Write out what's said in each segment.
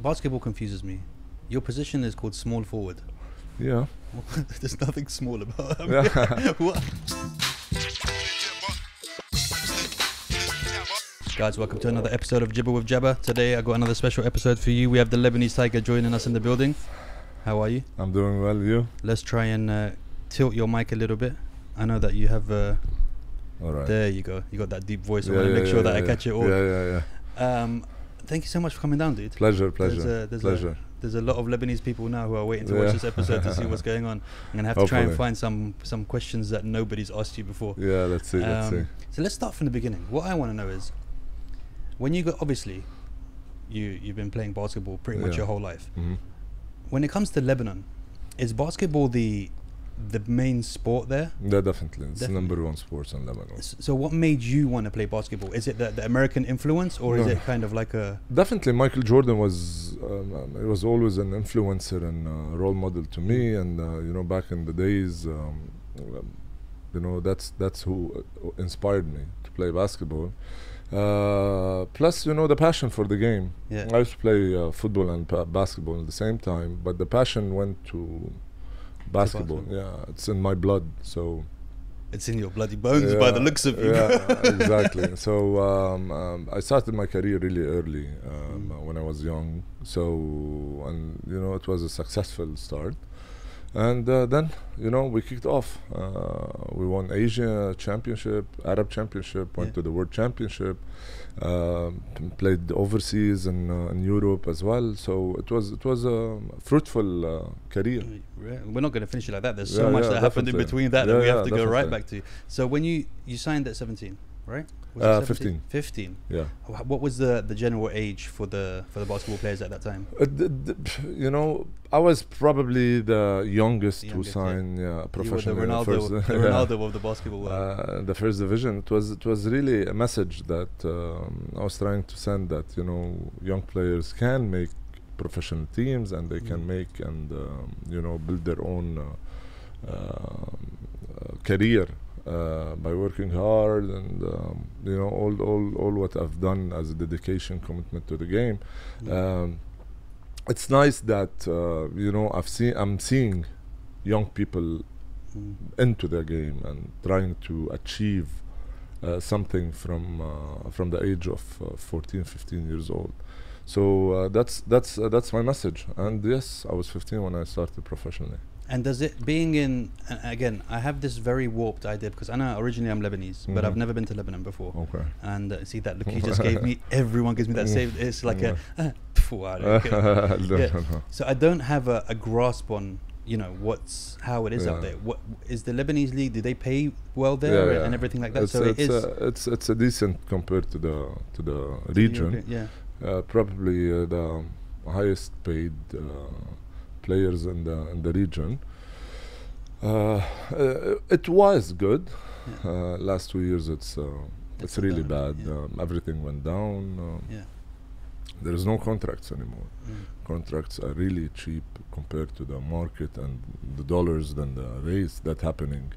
basketball confuses me. Your position is called small forward. Yeah. There's nothing small about it. Yeah. What? Guys, welcome to another episode of Jibber with Jibber. Today I got another special episode for you. We have the Lebanese Tiger joining us in the building. How are you? I'm doing well. You? Let's try and tilt your mic a little bit. I know that you have... All right. There you go. You got that deep voice. I want to make sure that I catch it all. Yeah. Thank you so much for coming down, dude. Pleasure. There's a lot of Lebanese people now who are waiting to watch this episode to see what's going on. I'm going to have to try and find some questions that nobody's asked you before. Yeah, let's see. So let's start from the beginning. What I want to know is, when you got, obviously, you've been playing basketball pretty much your whole life. Mm-hmm. When it comes to Lebanon, is basketball the main sport there? Yeah, definitely. It's the number one sport in Lebanon. So what made you want to play basketball? Is it the American influence, or is it kind of like a... Definitely, Michael Jordan was he was always an influencer and a role model to me. And back in the days, that's who inspired me to play basketball. Plus, the passion for the game. Yeah. I used to play football and basketball at the same time, but the passion went to basketball. Yeah, it's in my blood. So it's in your bloody bones by the looks of you. Yeah, exactly. So I started my career really early when I was young. So it was a successful start. And then, we kicked off. We won Asia Championship, Arab Championship, went to the World Championship, played overseas in Europe as well. So it was a fruitful career. We're not going to finish it like that. There's so much that happened in between that we have to go right back to. So when you signed at 17, right? 15. 15. Yeah. What was the general age for the basketball players at that time? I was probably the youngest to sign professional. You were the Ronaldo of the basketball world. The first division. It was really a message that I was trying to send, that young players can make professional teams, and they can make and build their own career. By working hard and all what I've done as a dedication, commitment to the game. It's nice that I'm seeing young people into the game and trying to achieve something from the age of 14, 15 years old. So that's my message. And yes, I was 15 when I started professionally. And does it, being in, again, I have this very warped idea, because I know originally I'm Lebanese, but I've never been to Lebanon before. Okay. And see that look you just gave me, everyone gives me that same, it's like no. So I don't have a grasp on, how it is up there. What is the Lebanese league? Do they pay well there and everything like that? It's a decent compared to the region. Probably the highest paid players in the region. It was good. Last 2 years it's really bad. Everything went down. There is no contracts anymore. Contracts are really cheap compared to the market and the dollars and the race that's happening.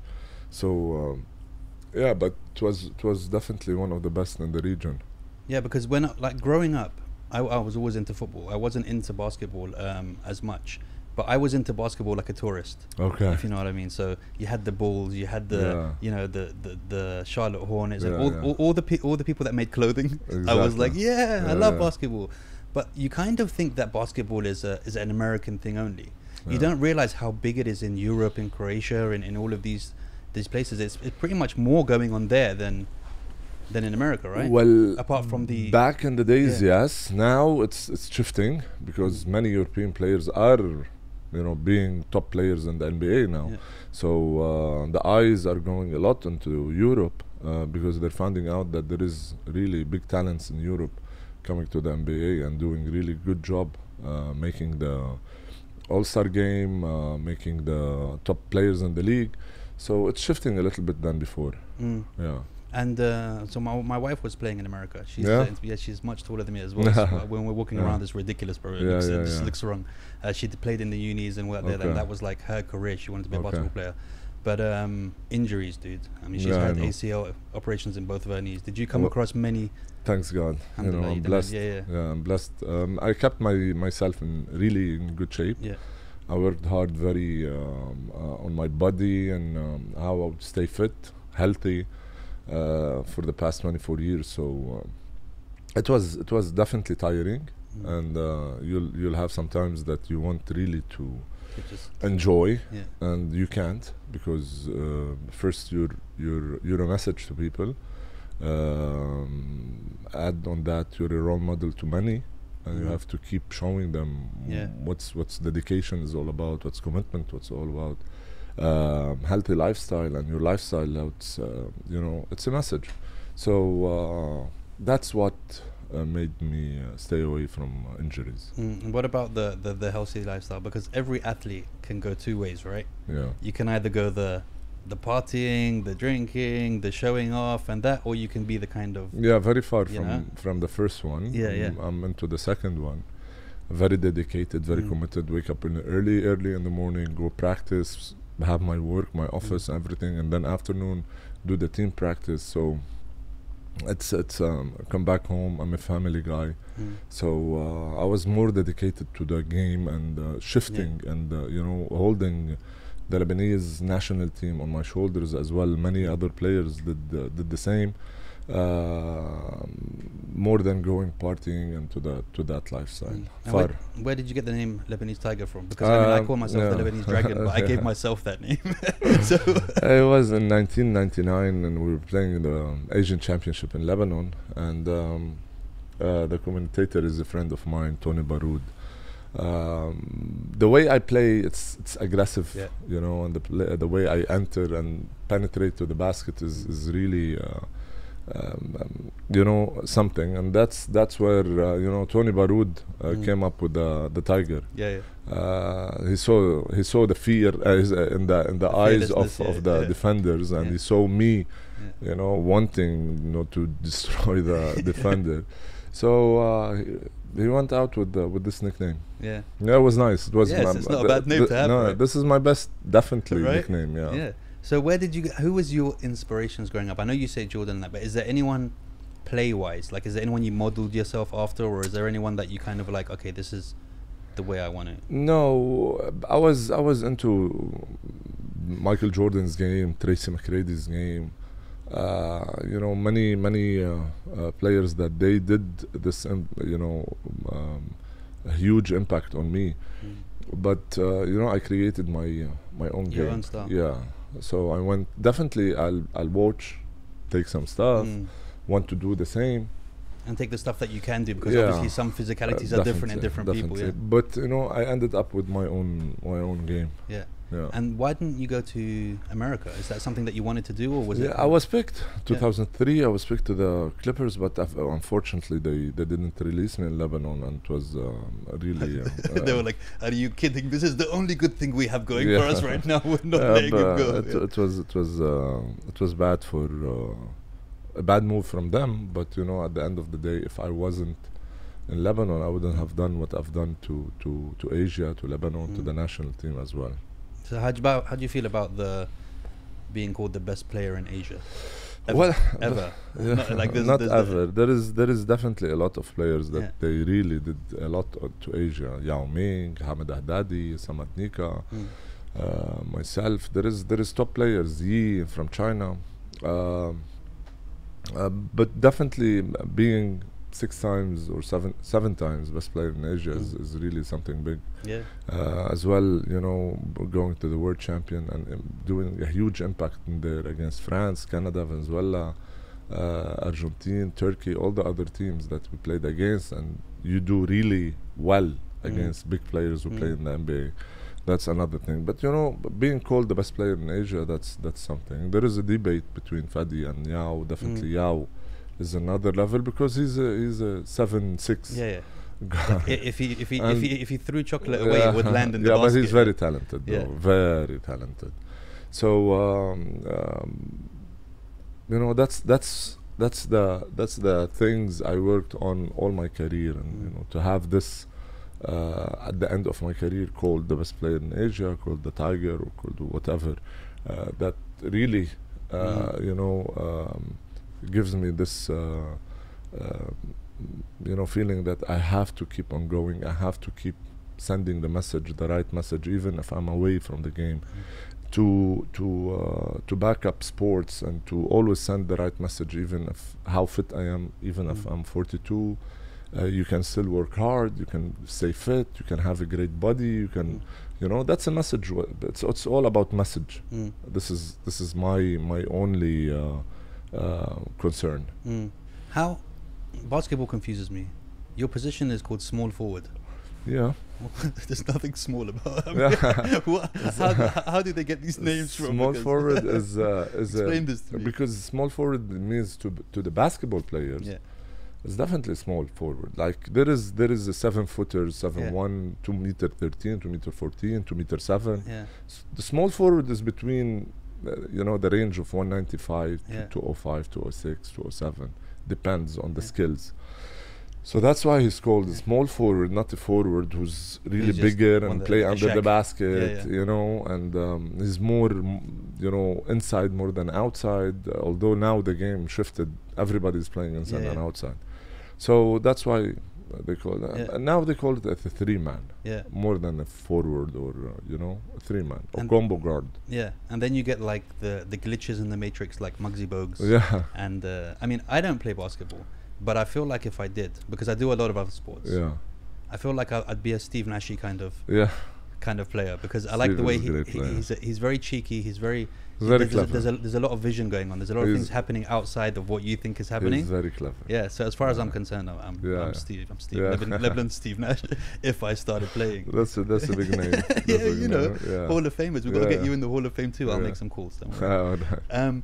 So but it was definitely one of the best in the region. Yeah, because when growing up, I was always into football. I wasn't into basketball as much. But I was into basketball like a tourist. Okay. If you know what I mean. So you had the Bulls, you had the the Charlotte Hornets, and all the people that made clothing. Exactly. I was like, I love basketball. But you kind of think that basketball is an American thing only. You don't realize how big it is in Europe, in Croatia, in all of these places. It's pretty much more going on there than in America, right? Well, apart from the back in the days, yes. Now it's shifting, because many European players are being top players in the NBA now. So the eyes are going a lot into Europe because they're finding out that there is really big talents in Europe coming to the NBA and doing really good job making the All-Star game, making the top players in the league. So it's shifting a little bit than before. And so my wife was playing in America. She's much taller than me as well. So when we're walking around, it's ridiculous, bro. It looks wrong. She played in the unis and worked there. And that was like her career. She wanted to be a basketball player. But injuries, dude. I mean, she's had ACL operations in both of her knees. Did you come across many? Thanks God. You know, I'm blessed. Yeah, I'm blessed. I kept myself in really in good shape. Yeah. I worked hard very on my body and how I would stay fit, healthy for the past 24 years. So it was definitely tiring, and you'll have some times that you want really to enjoy, and you can't because first you're a message to people. Add on that, you're a role model to many, and you have to keep showing them what's dedication is all about, what's commitment, what's all about. Healthy lifestyle, and your lifestyle, it's it's a message. So that's what made me stay away from injuries. And what about the healthy lifestyle? Because every athlete can go two ways, right? Yeah. You can either go the partying, the drinking, the showing off, and that, or you can be the kind of very far from the first one. I'm into the second one. Very dedicated, very committed. Wake up early in the morning, go practice, have my work, my office, everything, and then afternoon do the team practice. So it's come back home. I'm a family guy, so I was more dedicated to the game and shifting and holding the Lebanese national team on my shoulders as well. Many other players did the same. More than going partying and to that lifestyle. Where did you get the name Lebanese Tiger from? Because I call myself the Lebanese Dragon, but I gave myself that name. So it was in 1999, and we were playing the Asian Championship in Lebanon, and the commentator is a friend of mine, Tony Baroud. The way I play, it's aggressive, and the way I enter and penetrate to the basket is really something, and that's where Tony Baroud came up with the Tiger. He saw the fear in the eyes of the defenders, and he saw me wanting to destroy the defender. So he went out with this nickname. Yeah, it was nice. It was it's not a bad name to have. No, right? This is my best, definitely, nickname. Yeah. So where did you who was your inspirations growing up? I know you say Jordan, but is there anyone play-wise, like is there anyone you modeled yourself after, or is there anyone that you kind of like, okay, this is the way I want it? No, I was into Michael Jordan's game, Tracy McGrady's game. Many players that they did this, a huge impact on me. But I created my own game. Your own style. Yeah. So I went, definitely I'll watch, take some stuff, want to do the same. And take the stuff that you can do, because obviously some physicalities are different in different people. Yeah. But I ended up with my own game. Yeah. And why didn't you go to America? Is that something that you wanted to do, or was it? I was picked 2003. I was picked to the Clippers, but unfortunately they didn't release me in Lebanon, and it was really. They were like, "Are you kidding? This is the only good thing we have going for us right now. We're not letting him go." It was bad for a bad move from them. But at the end of the day, if I wasn't in Lebanon, I wouldn't have done what I've done to Asia, to Lebanon, to the national team as well. So how do you feel about being called the best player in Asia? Ever? Not ever. There is definitely a lot of players that they really did a lot to Asia. Yao Ming, Hamid Haddadi, Samad Nika, myself. There is top players. Yi from China, but definitely being 6 times or seven times best player in Asia is really something big. Yeah. As well, going to the world champion and doing a huge impact in there against France, Canada, Venezuela, Argentina, Turkey, all the other teams that we played against, and you do really well against big players who play in the NBA. That's another thing. But being called the best player in Asia, that's something. There is a debate between Fadi and Yao. Definitely Yao is another level, because he's a 7'6". Yeah. Like if he threw chocolate away, it would land in the basket. Yeah, but he's very talented, though. Very talented. So that's the things I worked on all my career, and to have this at the end of my career called the best player in Asia, called the Tiger, or called whatever. that really you know gives me this you know feeling that I have to keep on going. I have to keep sending the message, the right message, even if I'm away from the game. To back up sports and to always send the right message, even if how fit I am, even if I'm 42. You can still work hard, you can stay fit, you can have a great body, you can you know, that's a message. It's all about message. This is my only concern. How basketball confuses me. Your position is called small forward. Yeah. There's nothing small about it. How do they get these names from? Small forward is explain this to me. Because small forward means to the basketball players. Yeah. It's definitely small forward. Like there is a 7-footer, 7'1", 2m13, 2m14, 2m7. Yeah. The small forward is between you know the range of 195 to 205, 206, 207. Depends on the skills. So that's why he's called a small forward, not a forward who's really bigger and play under the basket, you know, and he's more, you know, inside more than outside. Although now the game shifted, everybody's playing inside and outside. So that's why they call it. And now they call it a three-man, more than a forward or, you know, a three-man or combo guard. Yeah, and then you get like the glitches in the matrix like Muggsy Bogues. Yeah. And I mean, I don't play basketball. But I feel like if I did, because I do a lot of other sports, I feel like I'd be a Steve Nashy kind of player, because I like the way he's very cheeky. He's very clever. There's a lot of vision going on. There's a lot of things happening outside of what you think is happening. He's very clever. Yeah. So as far as I'm concerned, I'm Steve. I'm Steve. Lebanon Steve Nash. If I started playing, that's a big name. You know, Hall of Famers. We've got to get you in the Hall of Fame too. I'll make some calls. Don't worry. And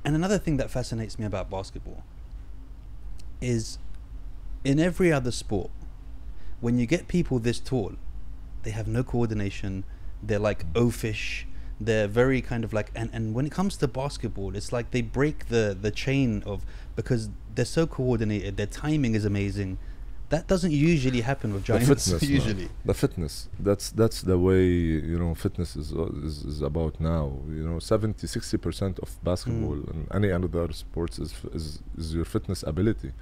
another thing that fascinates me about basketball is, in every other sport, when you get people this tall, they have no coordination, they're like oafish, they're very kind of like, and when it comes to basketball, it's like they break the chain of, because they're so coordinated, their timing is amazing. That doesn't usually happen with giants. The fitness, usually. The fitness. That's the way, you know, fitness is about now. You know, 60% of basketball and any other sports is your fitness ability.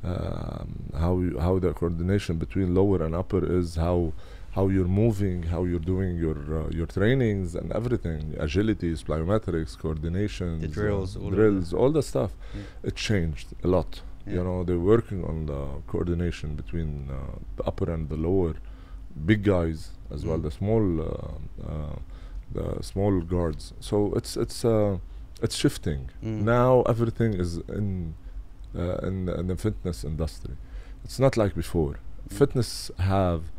How the coordination between lower and upper is, how you're moving, how you're doing your trainings and everything, agilities, plyometrics, coordination, the drills, all the stuff. It changed a lot. You know, they're working on the coordination between the upper and the lower, big guys as well, the small guards. So it's shifting. Now everything is in the fitness industry. It's not like before. Fitness have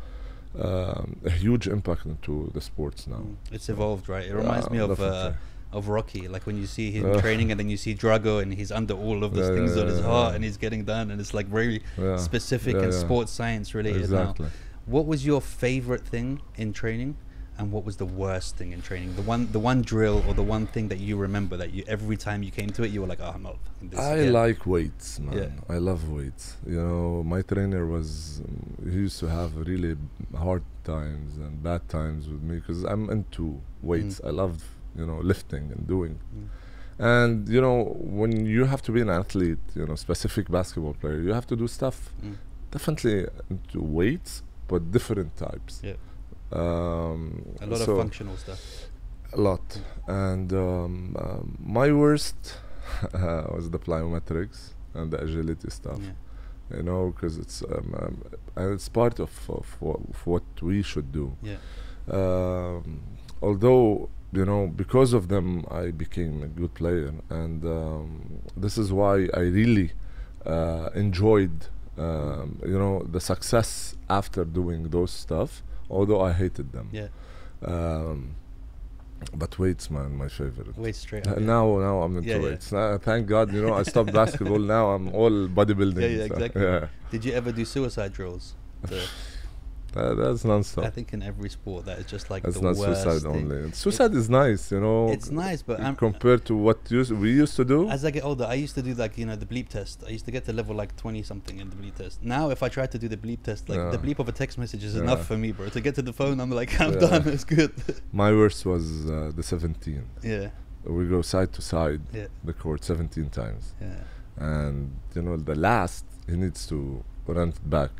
a huge impact into the sports now. It's evolved, right? It reminds me of Rocky, like when you see him training and then you see Drago and he's under all of those things on his heart and he's getting done, and it's like very specific and sports science related now. What was your favorite thing in training, and what was the worst thing in training? The one drill or the one thing that you remember that you, every time you came to it, you were like, oh, I'm not this I like weights, man. I love weights. You know, my trainer he used to have really hard times and bad times with me because I'm into weights. I love, you know, lifting and doing. And, you know, when you have to be an athlete, you know, specific basketball player, you have to do stuff definitely into weights, but different types. A lot of functional stuff. A lot. And my worst was the plyometrics and the agility stuff. You know, because it's part of what we should do. Although, you know, because of them, I became a good player, and this is why I really enjoyed, you know, the success after doing those stuff. Although I hated them. But weights, man, my favorite. Weights straight up. Now I'm into weights. Thank God, you know, I stopped basketball. Now I'm all bodybuilding. Exactly. Did you ever do suicide drills? That's non-stop. I think in every sport that is just like that's the not worst suicide thing. only. Suicide is nice, you know. It's nice, but compared to what we used to do. As I get older, I used to do like, you know, the bleep test. I used to get to level like 20 something in the bleep test. Now if I try to do the bleep test, like the bleep of a text message is enough for me, bro. To get to the phone, I'm like, I'm done. It's good. My worst was the 17. Yeah. We go side to side, Yeah. the court 17 times. Yeah. And you know, the last he needs to run it back,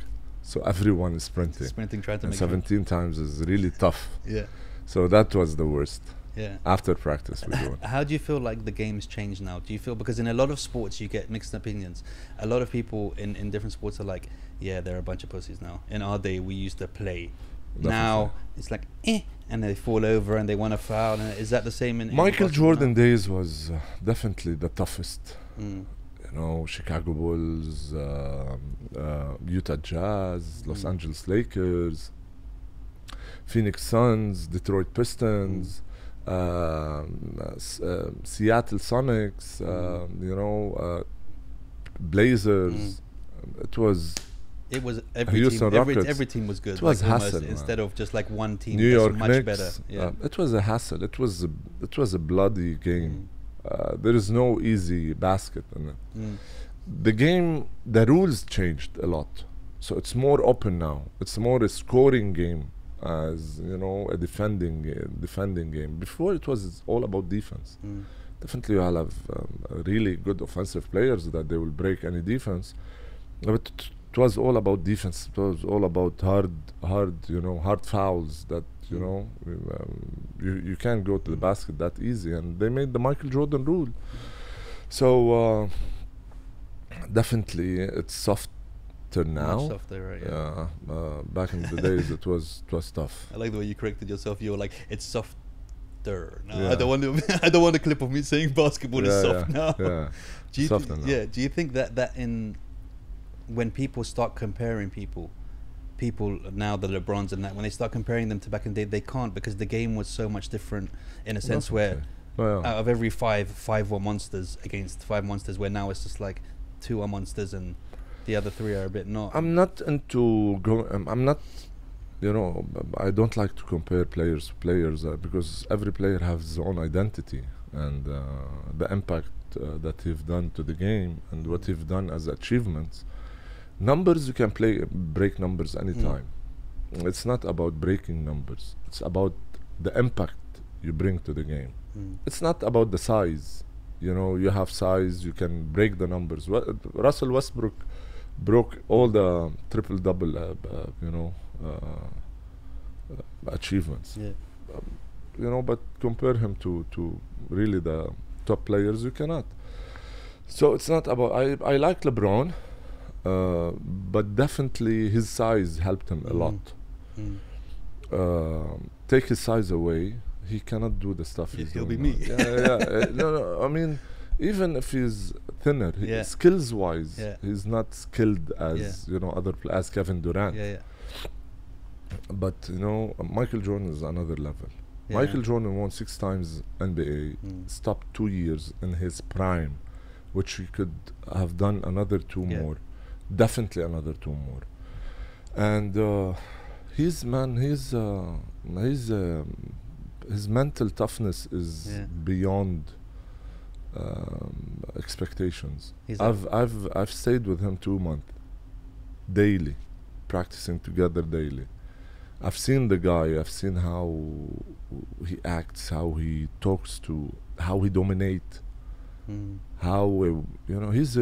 so everyone is sprinting, trying to and make 17 times is really tough. Yeah. So that was the worst. Yeah. After practice we do it. How do you feel like the game's changed now? Do you feel, because in a lot of sports you get mixed opinions. A lot of people in different sports are like, yeah, they're a bunch of pussies now. In our day we used to play. Definitely. Now it's like and they fall over and they want to foul. And is that the same in Michael basketball Jordan now? days was definitely the toughest. Mm. You know, Chicago Bulls, Utah Jazz, Los Angeles Lakers, Phoenix Suns, Detroit Pistons, Seattle Sonics, you know, Blazers. It was Houston Rockets. every team was good. It was like hassle, instead of just like one team. New York much Knicks. better. Yeah. It was a hassle. It was a bloody game. There is no easy basket in it. The game, the rules changed a lot, so it's more open now. It's more a scoring game, as you know, a defending game. Before it was all about defense. Definitely, you'll have really good offensive players that they will break any defense, but it was all about defense. It was all about hard fouls that, you know, you can't go to the basket that easy. And they made the Michael Jordan rule. So definitely it's softer now. Much softer, right? Yeah. Back in the days it was tough. I like the way you corrected yourself. You were like, it's softer. No, Yeah. I don't want a clip of me saying basketball is soft now. Yeah. Do you Softer now. Yeah. Do you think that when people start comparing people now, the LeBrons and that, when they start comparing them to back in the day, they can't, because the game was so much different in a sense where out of every five were monsters against 5 monsters, where now it's just like 2 are monsters and the other 3 are a bit not. I'm not into I'm not, you know, I don't like to compare players because every player has his own identity and the impact that he've done to the game and what he've done as achievements. Numbers, you can break numbers anytime. It's not about breaking numbers. It's about the impact you bring to the game. It's not about the size. You know, you have size, you can break the numbers. Russell Westbrook broke all the triple-double, achievements. Yeah. You know, but compare him to really the top players, you cannot. So it's not about. I like LeBron. But definitely his size helped him a lot. Take his size away, he cannot do the stuff he's He'll doing be now. me. No, I mean, even if he's thinner, skills wise, he's not skilled as you know as Kevin Durant. But you know, Michael Jordan is another level. Michael Jordan won 6 times NBA, stopped 2 years in his prime, which he could have done another 2 more. Definitely another 2 more. And his mental toughness is beyond expectations. I've stayed with him 2 months daily, practicing together daily. I've seen the guy. I've seen how he acts, how he talks how he dominates. How you know he's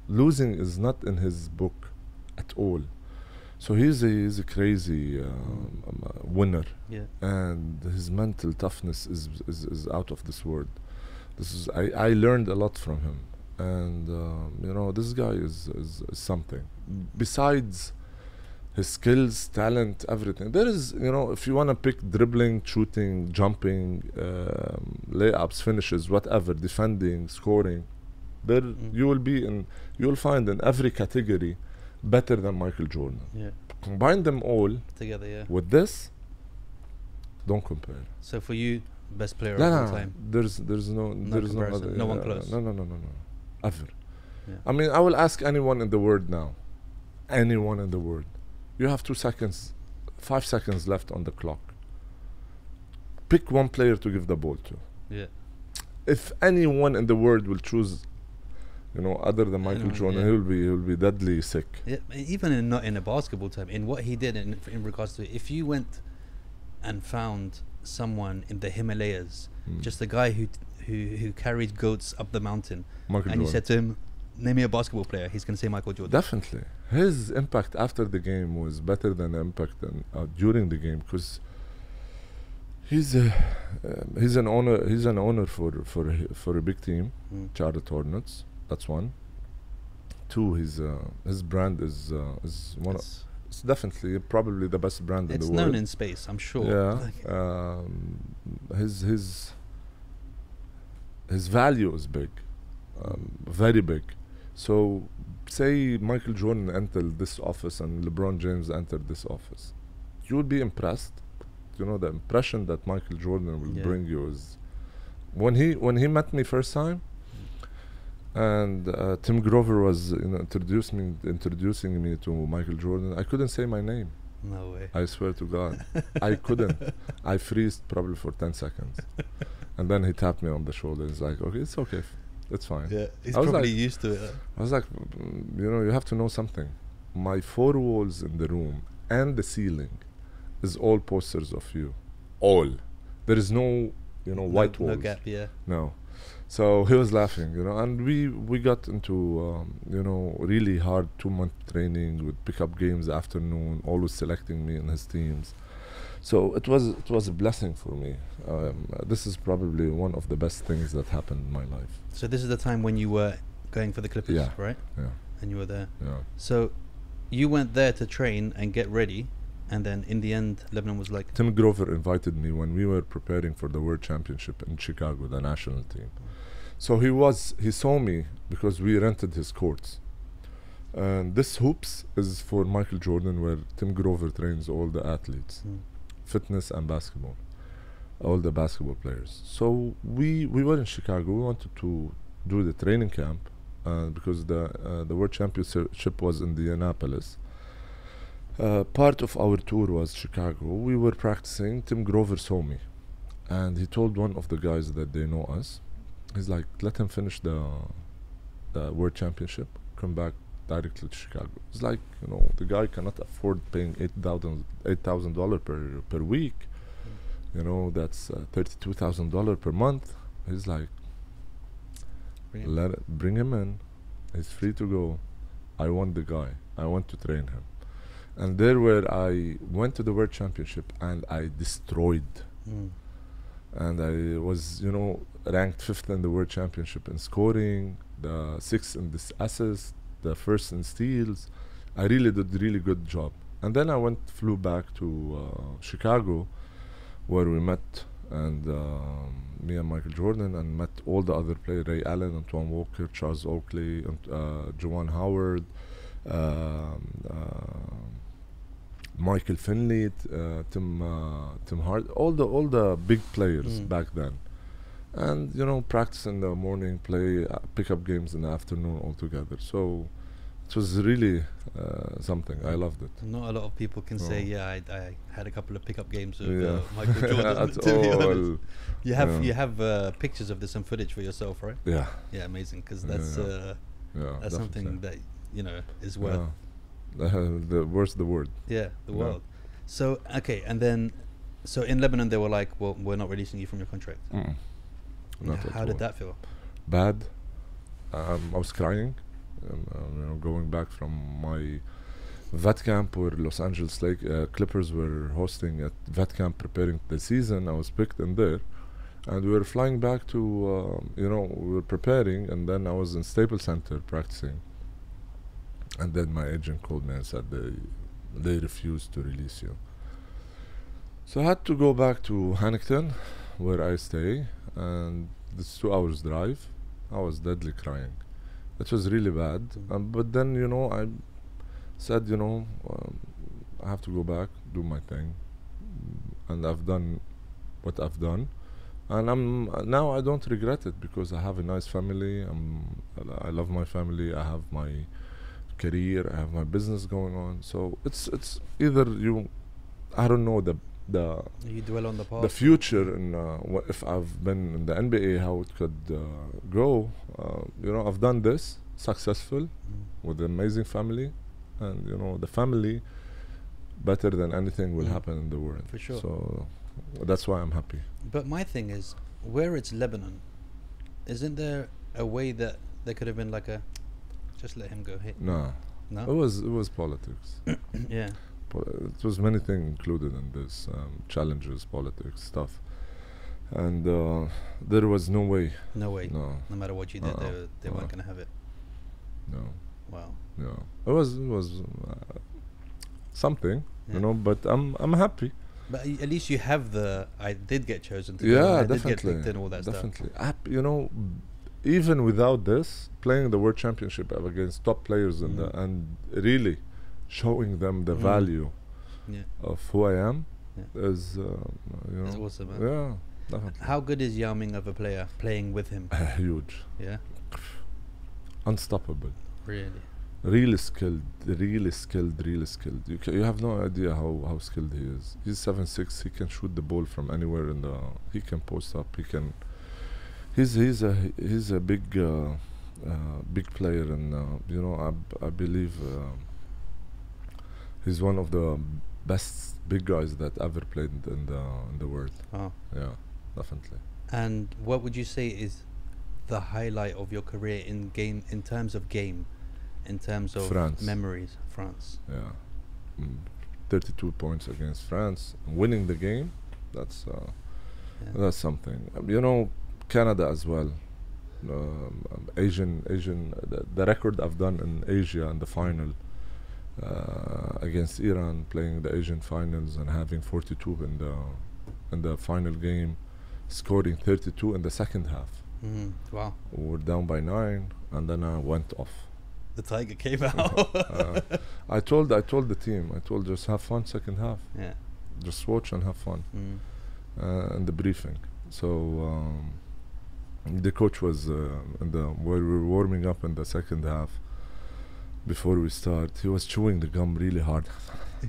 losing is not in his book at all. So he's a crazy winner, and his mental toughness is out of this world. I learned a lot from him, and you know, this guy is something. Besides his skills, talent, everything. There is, you know, if you want to pick dribbling, shooting, jumping, layups, finishes, whatever, defending, scoring, there you will find in every category better than Michael Jordan. Combine them all together, with this, don't compare. So for you, best player of all time? There's no other. No one close. No. Ever. I mean, I will ask anyone in the world now. Anyone in the world. You have 2 seconds, 5 seconds left on the clock. Pick one player to give the ball to. Yeah. If anyone in the world will choose, other than Michael Jordan, he'll be deadly sick. Yeah, even not in a basketball term, in what he did in regards to, if you went and found someone in the Himalayas, just a guy who carried goats up the mountain, Michael and Jordan. you said to him, name me a basketball player, he's going to say Michael Jordan. Definitely. His impact after the game was better than the impact during the game, because he's an owner for a big team, Charlotte Hornets. That's one. Two, his brand is one. It's definitely probably the best brand in the world. It's known in space, I'm sure. Yeah. His value is big, very big. So, say Michael Jordan entered this office and LeBron James entered this office, you would be impressed. The impression that Michael Jordan will bring you is when he met me first time, and Tim Grover was introducing me to Michael Jordan. I couldn't say my name. No way. I swear to God, I couldn't. I freezed probably for 10 seconds, and then he tapped me on the shoulder. He's like, "Okay, it's okay, it's fine." Yeah, he's probably used to it. I was like, you have to know something. My 4 walls in the room and the ceiling is all posters of you. All. There is no, white walls. No gap. Yeah. No. So he was laughing, and we got into, really hard 2-month training with pickup games afternoon, always selecting me in his teams. So it was a blessing for me. This is probably one of the best things that happened in my life. So this is the time when you were going for the Clippers, right? Yeah. And you were there. Yeah. So you went there to train and get ready, and then in the end, Lebanon was like... Tim Grover invited me when we were preparing for the World Championship in Chicago, the national team. So he saw me because we rented his courts. And this hoops is for Michael Jordan, where Tim Grover trains all the athletes, fitness and basketball, all the basketball players. So we were in Chicago. We wanted to do the training camp because the World Championship was in Indianapolis. Part of our tour was Chicago. We were practicing. Tim Grover saw me, and he told one of the guys that they know us. He's like, let him finish the World Championship, come back directly to Chicago. It's like, the guy cannot afford paying $8,000 per week. That's $32,000 per month. He's like, bring him in. He's free to go. I want the guy. I want to train him. And there where I went to the World Championship and I destroyed. And I was, ranked 5th in the World Championship in scoring, the 6th in this assists, the 1st in steals. I really did a really good job. And then I flew back to Chicago, where we met, and me and Michael Jordan, and met all the other players: Ray Allen, Antoine Walker, Charles Oakley, Juwan Howard, Michael Finley, Tim Hart, all the big players back then. And practice in the morning, play pickup games in the afternoon all together. So it was really something. I loved it. Not a lot of people can say, I had a couple of pickup games with Michael Jordan. At all. You have pictures of this and footage for yourself, right? Yeah. Yeah, amazing, because that's something that is worth. Where's the word? Yeah, the world. So okay, and then so in Lebanon they were like, well, we're not releasing you from your contract. How did that feel? Bad. I was crying. Going back from my vet camp where Los Angeles Clippers were hosting at vet camp preparing the season. I was picked in there, and we were flying back to we were preparing, and then I was in Staples Center practicing, and then my agent called me and said they refused to release you. So I had to go back to Huntington, where I stay, and this 2 hours drive. I was deadly crying. It was really bad. But then, I said, I have to go back, do my thing. And I've done what I've done. And now I don't regret it, because I have a nice family. I love my family. I have my career, I have my business going on. So it's either you, I don't know the you dwell on the past. The future and if I've been in the NBA, how it could go. You know, I've done this successful with an amazing family, and you know the family better than anything will happen in the world. For sure. So that's why I'm happy. But my thing is, where it's Lebanon, isn't there a way that there could have been like a, just let him go hit? No. It was politics. Yeah. It was many things included in this, challenges, politics, stuff. And there was no way. No way. No matter what you did, they weren't going to have it. No. Wow. Yeah. It was something, you know, but I'm happy. But at least you have I did get chosen to go. I definitely. did get picked and all that definitely. You know, even without this, playing the World Championship against top players and really showing them the value of who I am is, you know. It's awesome, man. Yeah, definitely. How good is Yao Ming of a player playing with him? Huge. Yeah. Unstoppable. Really. Really skilled. You have no idea how skilled he is. He's 7'6". He can shoot the ball from anywhere he can post up. He's a big player, and you know I believe he's one of the best big guys that ever played in the world. Oh. Yeah, definitely. And what would you say is the highlight of your career in terms of France. memories? France. Yeah. 32 points against France, winning the game. That's something. You know, Canada as well. Asian. The record I've done in Asia in the final against Iran, playing the Asian finals and having 42 in the final game, scoring 32 in the second half. Wow. We were down by 9, and then I went off. The Tiger came out. I told the team, just have fun second half. Yeah. Just watch and have fun. In the briefing. So the coach was where we were warming up in the second half. Before we start, he was chewing the gum really hard,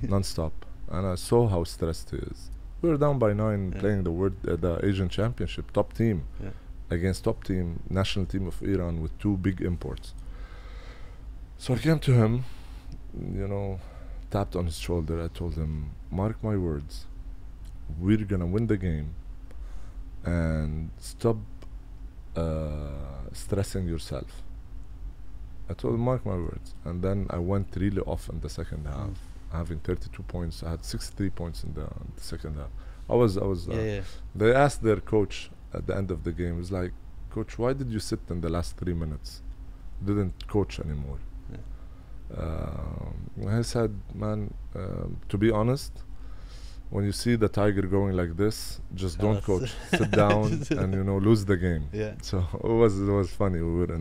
non-stop, and I saw how stressed he is. We were down by 9, playing the Asian Championship, top team, against top team, national team of Iran with 2 big imports. So I came to him, you know, tapped on his shoulder. I told him, mark my words, we're gonna win the game, and stop stressing yourself. I told him, mark my words. And then I went really off in the second half, having 32 points. I had 63 points in the second half. I was. They asked their coach at the end of the game, was like, Coach, why did you sit in the last 3 minutes? Didn't coach anymore. I said, man, to be honest, when you see the Tiger going like this, just don't coach. Sit down and, you know, lose the game. Yeah. So it was funny. We were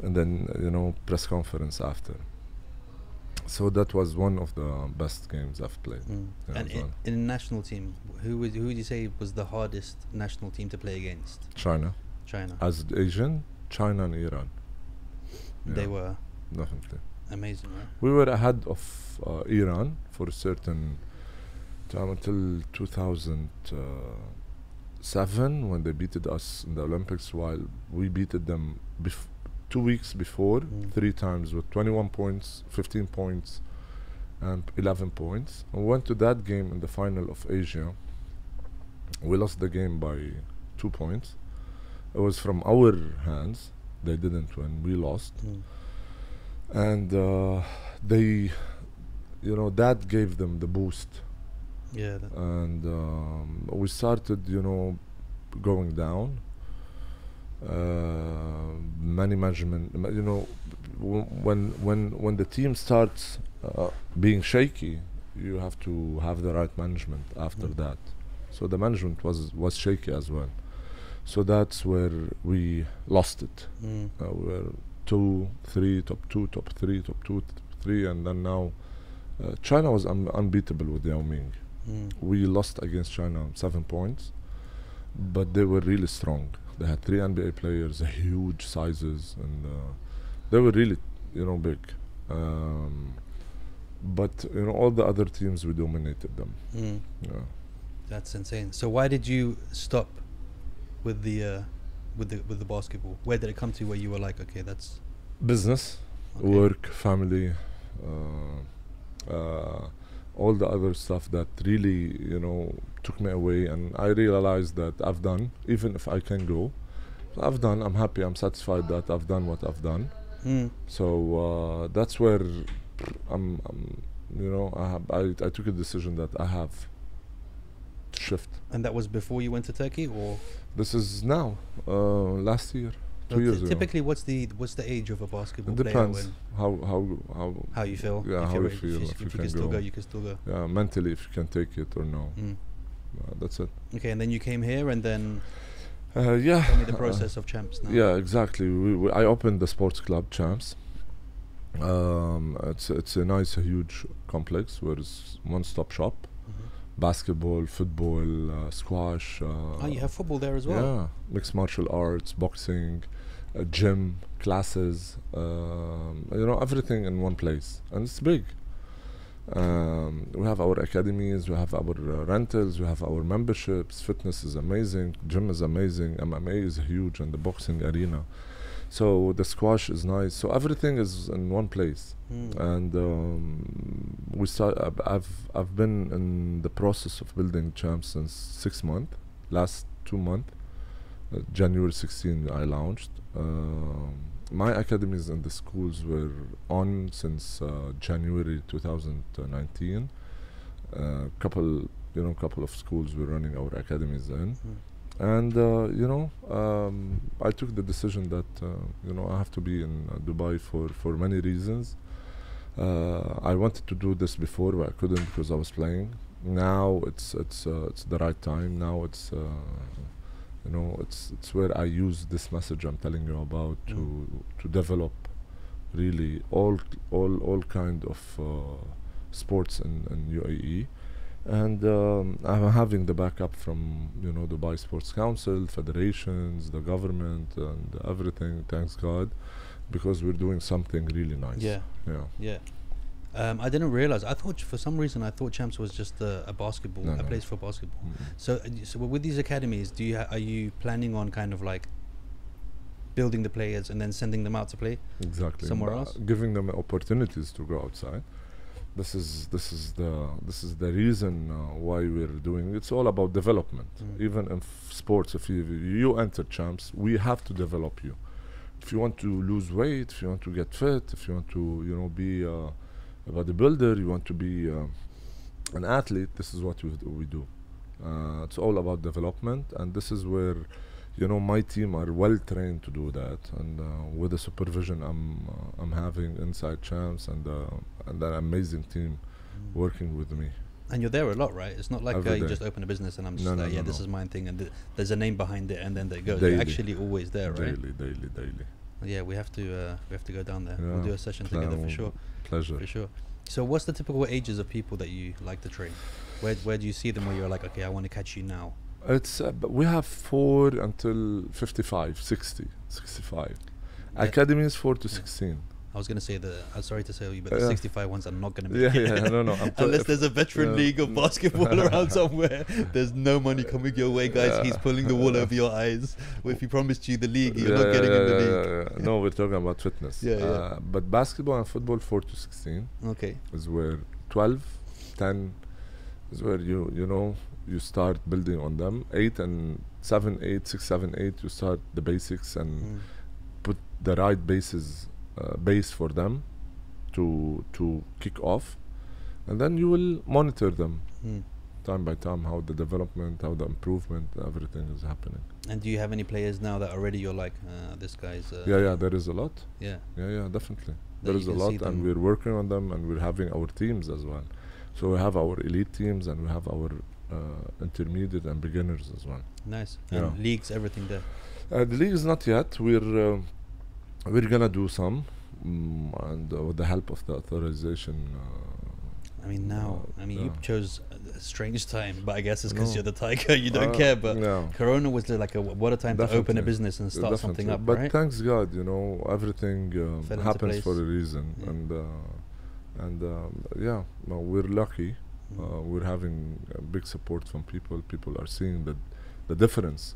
and then, you know, press conference after. So that was one of the best games I've played. And in a national team, who would you say was the hardest national team to play against? China. As Asian, China and Iran. They were definitely amazing, right? We were ahead of Iran for a certain time until 2007 when they beated us in the Olympics, while we beated them 2 weeks before 3 times with 21 points, 15 points and 11 points. We went to that game in the final of Asia. We lost the game by 2 points. It was from our hands. They didn't win, we lost. And they, you know, that gave them the boost. Yeah. And we started, you know, going down. Many management, you know, when the team starts being shaky, you have to have the right management after that. So the management was shaky as well. So that's where we lost it. We were 2, 3, top 2, top 3, top 2, 3, and then now China was unbeatable with Yao Ming. We lost against China 7 points, but they were really strong. They had 3 NBA players, huge sizes, and they were really big. But all the other teams, we dominated them. Yeah. That's insane. So why did you stop with the basketball? Where did it come to where you were like, okay, that's business, work, family, all the other stuff that really took me away, and I realized that I've done, even if I can go, I've done. I'm happy. I'm satisfied that I've done what I've done. So that's where I took a decision that I have to shift. And that was before you went to Turkey, or this is now, last year, 2 years ago. Typically, what's the age of a basketball player? It depends how you feel. Yeah, how you feel. If you can still go, you can still go. Yeah, mentally, if you can take it or no. That's it. Okay, and then you came here, and then tell me the process of Champs now. Yeah, exactly. I opened the sports club Champs. It's a nice, huge complex where it's one-stop shop. Basketball, football, squash. You have football there as well? Yeah, mixed martial arts, boxing, gym, classes, everything in one place. And it's big. We have our academies, we have our rentals, we have our memberships. Fitness is amazing, gym is amazing, MMA is huge, and the boxing arena. So the squash is nice. So everything is in one place. And I've been in the process of building Champs since 6 months. Last 2 months, January 16, I launched. My academies and the schools were on since January 2019. Couple of schools were running our academies then. And I took the decision that I have to be in Dubai for many reasons. I wanted to do this before, but I couldn't because I was playing. Now it's the right time. Now it's where I use this message I'm telling you about to develop really all kind of sports in UAE. And I'm having the backup from Dubai Sports Council, federations, the government, and everything. Thanks God, because we're doing something really nice. Yeah. I didn't realize. I thought for some reason Champs was just a basketball, place for basketball. So with these academies, are you planning on kind of like building the players and then sending them out to play somewhere else, giving them opportunities to go outside? This is the reason why we're doing. It's all about development. Even in sports, if you enter Champs, we have to develop you. If you want to lose weight, if you want to get fit, if you want to be a bodybuilder, you want to be an athlete, this is what we do. It's all about development, and this is where my team are well trained to do that, and with the supervision I'm having inside Champs and an amazing team working with me. And you're there a lot, right? It's not like you just open a business and I'm just this is my thing, and there's a name behind it, and then they go. You're actually always there, right? Daily. Yeah, we have to go down there. We'll do a session together for sure. Pleasure. For sure. So what's the typical ages of people that you like to train? Where do you see them where you're like, okay, I want to catch you now? It's we have 4 until 55, 60, 65. Academies 4 to 16. I was going to say I'm sorry to say you, but the 65 ones are not going to make it. No. Unless there's a veteran league of basketball around somewhere. There's no money coming your way, guys. He's pulling the wool over your eyes. Well, if he promised you the league, you're not getting in the league. No, we're talking about fitness. But basketball and football 4 to 16. Okay. Is where 12, 10 is where you start building on them. 8 and 7, 8, 6, 7, 8, you start the basics and put the right base for them to kick off, and then you will monitor them time by time, how the development, how the improvement, everything is happening. And do you have any players now that already you're like, this guy's there is a lot. Yeah, definitely there is a lot, and we're working on them, and we're having our teams as well. So we have our elite teams, and we have our intermediate and beginners as well. Nice. And leagues, everything there? The league is not yet. We're gonna do some, and with the help of the authorization I mean, now, you chose a strange time, but I guess it's because you're the Tiger, you don't care. But Corona was like what a time to open a business and start something up, but right? Thanks God, everything happens for a reason, and we're lucky. We're having big support from people. People are seeing the difference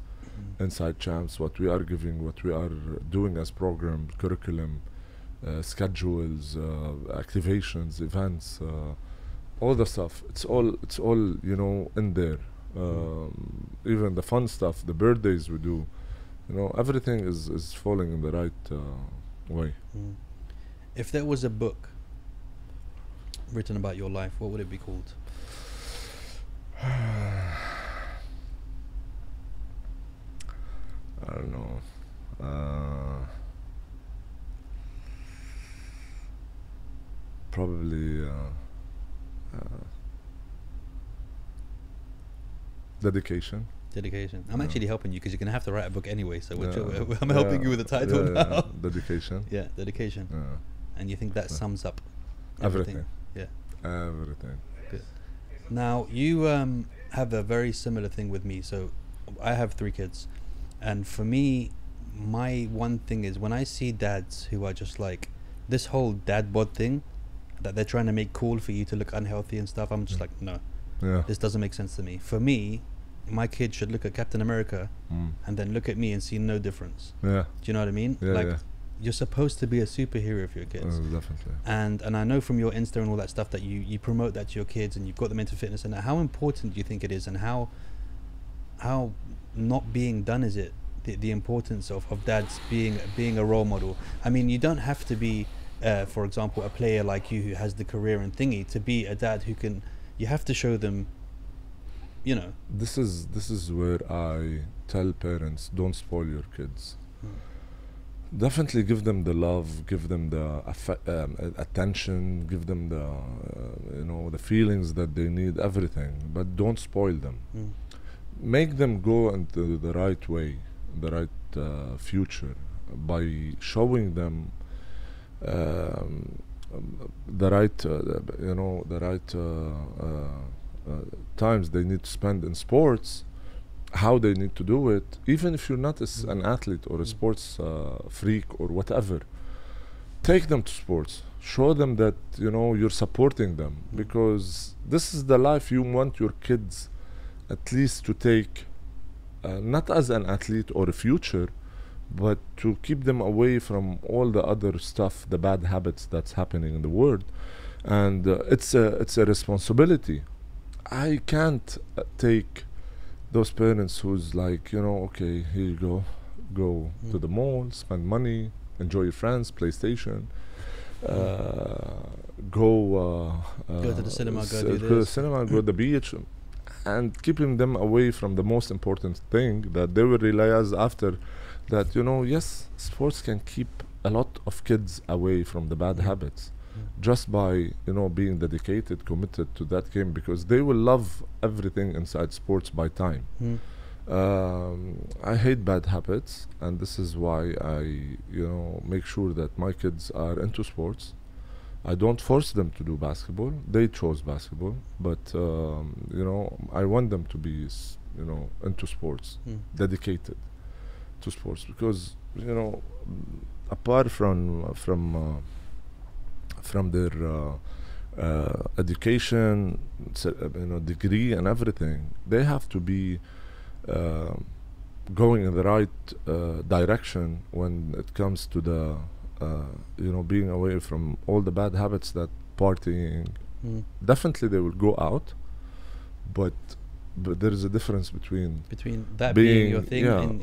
inside Champs, what we are giving, what we are doing as program, curriculum, schedules, activations, events, all the stuff. It's all in there. Even the fun stuff, the birthdays we do, everything is falling in the right way. If there was a book written about your life, what would it be called? I don't know. Probably dedication. I'm actually helping you because you're gonna have to write a book anyway. So I'm helping you with the title now. Dedication. Dedication. And you think that sums up everything? Yeah. Everything. Good. Now you have a very similar thing with me. So I have 3 kids, and for me, my one thing is when I see dads who are just like this whole dad bod thing that they're trying to make cool for you to look unhealthy and stuff. I'm just like, no, this doesn't make sense to me. For me, my kid should look at Captain America and then look at me and see no difference. Do you know what I mean? You're supposed to be a superhero for your kids. Definitely. And I know from your Insta and all that stuff that you promote that to your kids and you've got them into fitness. And how important do you think it is, and how not being done is it? The importance of dads being a role model. I mean, you don't have to be, for example, a player like you who has the career and thingy to be a dad who can. You have to show them. This is where I tell parents, don't spoil your kids. Definitely give them the love, give them the attention, give them the the feelings that they need, everything, but don't spoil them. Make them go into the right way, the right future, by showing them the right times they need to spend in sports, how they need to do it. Even if you're not an athlete or a sports freak or whatever, take them to sports, show them that you're supporting them, because this is the life you want your kids at least to take, not as an athlete or a future, but to keep them away from all the other stuff, the bad habits that's happening in the world. And it's a responsibility. I can't take those parents who's like, okay, here you go to the mall, spend money, enjoy your friends, PlayStation, go to the cinema, go to the cinema, go to the beach, and keeping them away from the most important thing that they will realize after that, yes, sports can keep a lot of kids away from the bad habits, just by being dedicated, committed to that game, because they will love everything inside sports by time. I hate bad habits, and this is why I make sure that my kids are into sports. I don't force them to do basketball. They chose basketball, but I want them to be into sports, dedicated to sports, because apart from their education, degree and everything, they have to be going in the right direction when it comes to the being away from all the bad habits, that partying. Definitely they will go out, but there is a difference between that being your thing and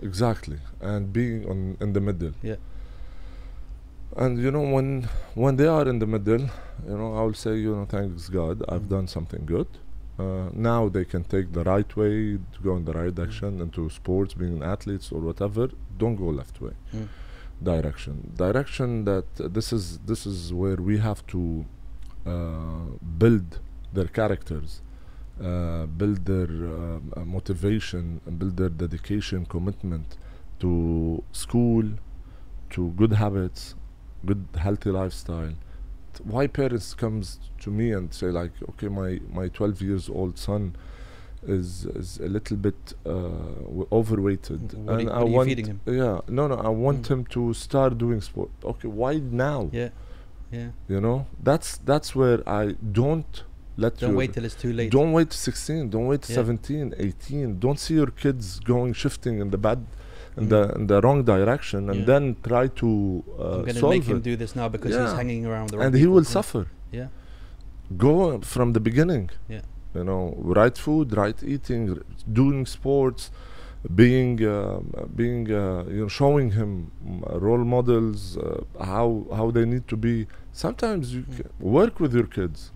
exactly, and being in the middle. And when they are in the middle, I will say, thanks God, I've done something good. Now they can take the right way, to go in the right direction into sports, being athletes or whatever. Don't go left way. Direction that this is where we have to build their characters, build their motivation, and build their dedication, commitment to school, to good habits, good healthy lifestyle, why parents comes to me and say like, okay, my 12 years old son is a little bit overweighted, and I want feeding him? I want him to start doing sport. Okay, why now? You know, that's where I don't wait till it's too late. Don't wait to 16, don't wait to 17, 18. Don't see your kids shifting in the bad in the wrong direction, and then try to I'm gonna make him do this now because he's hanging around the wrong and people. He will suffer. Go from the beginning. You know, right food, right eating, doing sports, being showing him role models, how they need to be. Sometimes you work with your kids.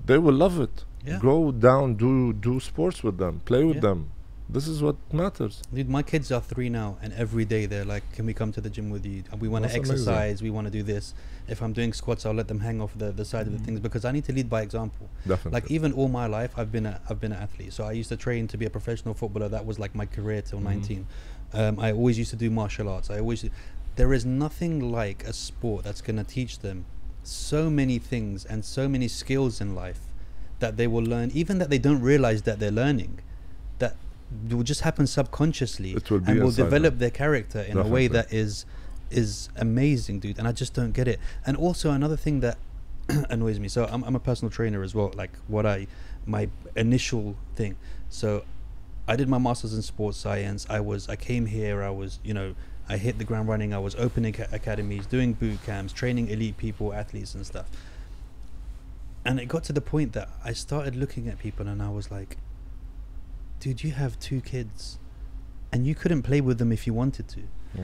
They will love it. Go down, do sports with them, play with them. This is what matters. Dude, my kids are 3 now, and every day they're like, can we come to the gym with you? We want to exercise, we want to do this. If I'm doing squats, I'll let them hang off the side of the things, because I need to lead by example. Definitely. Like, even all my life, I've been an athlete. So I used to train to be a professional footballer. That was like my career till 19. I always used to do martial arts. There is nothing like a sport that's going to teach them so many things and so many skills in life that they will learn, even that they don't realize that they're learning, that will just happen subconsciously, and will develop their character in a way that is amazing, dude. And I just don't get it. And also another thing that annoys me, so I'm a personal trainer as well, like my initial thing. So I did my master's in sports science. I came here, I hit the ground running. I was opening academies, doing boot camps, training elite people, athletes and stuff. And it got to the point that I started looking at people and I was like, dude, you have 2 kids and you couldn't play with them if you wanted to.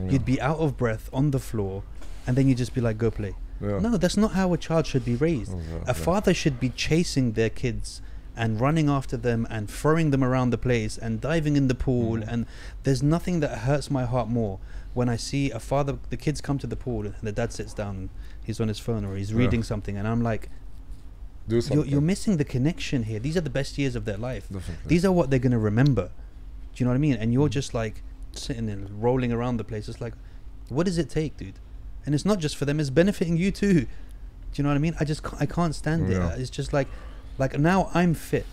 You'd be out of breath on the floor, and then you'd just be like, go play. No, that's not how a child should be raised. A father should be chasing their kids and running after them and throwing them around the place and diving in the pool. And there's nothing that hurts my heart more when I see a father, the kids come to the pool and the dad sits down and he's on his phone or he's reading something, and I'm like, you're missing the connection here. These are the best years of their life. These are what they're going to remember. Do you know what I mean? And you're just like sitting there rolling around the place. It's like, what does it take, dude? And it's not just for them, it's benefiting you too. Do you know what I mean? I can't stand it. It's just like now I'm fit,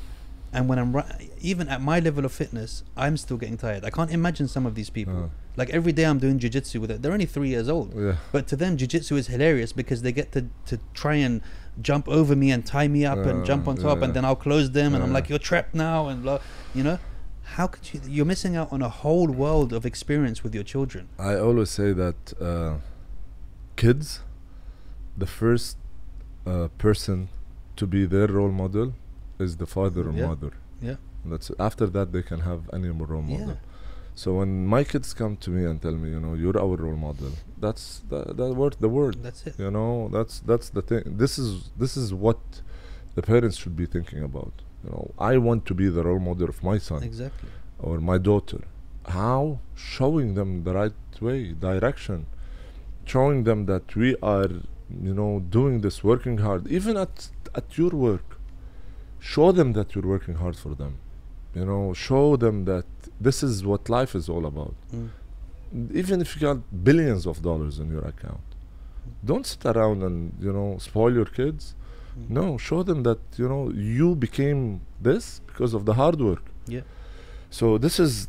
and when even at my level of fitness, I'm still getting tired. I can't imagine some of these people. Like every day I'm doing jiu-jitsu with it. They're only 3 years old, but to them jiu-jitsu is hilarious because they get to try and jump over me and tie me up and jump on top, and then I'll close them, and I'm like, you're trapped now, and blah, you know. How could you're missing out on a whole world of experience with your children. I always say that kids, the first person to be their role model is the father or mother. That's it. After that they can have any more role model. So when my kids come to me and tell me, you're our role model, that's the word. That's it. That's the thing. This is what the parents should be thinking about. I want to be the role model of my son, exactly, or my daughter. How? Showing them the right way, direction, showing them that we are, doing this, working hard, even at your work. Show them that you're working hard for them. Show them that this is what life is all about. Even if you got billions of dollars in your account, don't sit around and spoil your kids. No, show them that you became this because of the hard work. So this is